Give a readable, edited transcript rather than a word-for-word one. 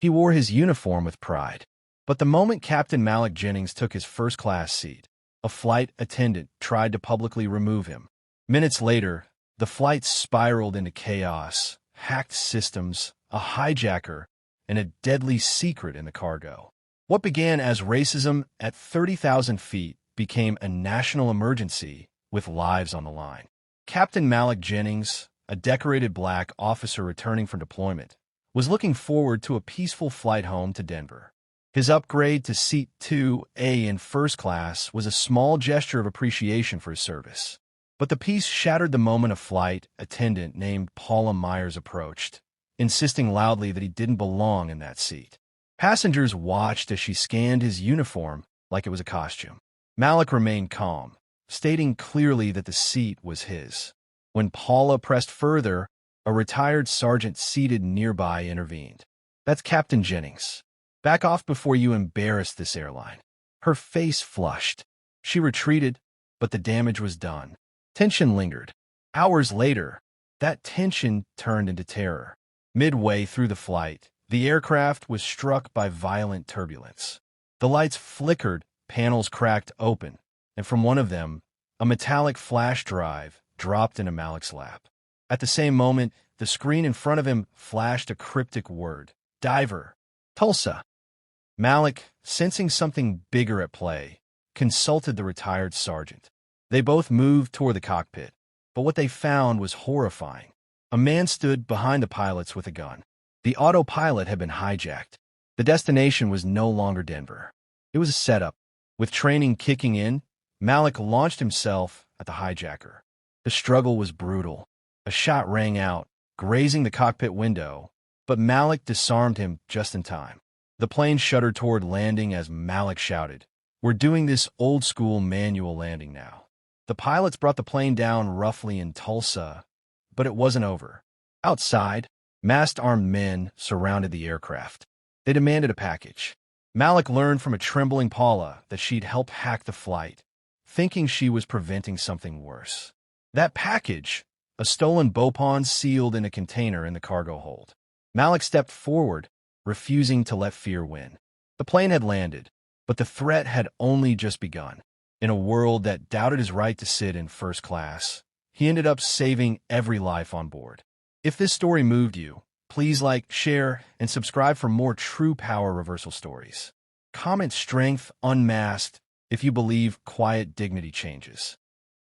He wore his uniform with pride. But the moment Captain Malik Jennings took his first-class seat, a flight attendant tried to publicly remove him. Minutes later, the flight spiraled into chaos, hacked systems, a hijacker, and a deadly secret in the cargo. What began as racism at 30,000 feet became a national emergency with lives on the line. Captain Malik Jennings, a decorated black officer returning from deployment, was looking forward to a peaceful flight home to Denver. His upgrade to Seat 2A in first class was a small gesture of appreciation for his service. But the peace shattered the moment a flight attendant named Paula Myers approached, insisting loudly that he didn't belong in that seat. Passengers watched as she scanned his uniform like it was a costume. Malik remained calm, stating clearly that the seat was his. When Paula pressed further, a retired sergeant seated nearby intervened. "That's Captain Jennings. Back off before you embarrass this airline." Her face flushed. She retreated, but the damage was done. Tension lingered. Hours later, that tension turned into terror. Midway through the flight, the aircraft was struck by violent turbulence. The lights flickered, panels cracked open, and from one of them, a metallic flash drive dropped into Malik's lap. At the same moment, the screen in front of him flashed a cryptic word: Divert, Tulsa. Malik, sensing something bigger at play, consulted the retired sergeant. They both moved toward the cockpit, but what they found was horrifying. A man stood behind the pilots with a gun. The autopilot had been hijacked. The destination was no longer Denver. It was a setup. With training kicking in, Malik launched himself at the hijacker. The struggle was brutal. A shot rang out, grazing the cockpit window, but Malik disarmed him just in time. The plane shuddered toward landing as Malik shouted, "We're doing this old-school manual landing now." The pilots brought the plane down roughly in Tulsa, but it wasn't over. Outside, masked armed men surrounded the aircraft. They demanded a package. Malik learned from a trembling Paula that she'd helped hack the flight, thinking she was preventing something worse. That package, a stolen Bopon sealed in a container in the cargo hold. Malik stepped forward, refusing to let fear win. The plane had landed, but the threat had only just begun. In a world that doubted his right to sit in first class, he ended up saving every life on board. If this story moved you, please like, share, and subscribe for more true power reversal stories. Comment strength unmasked if you believe quiet dignity changes.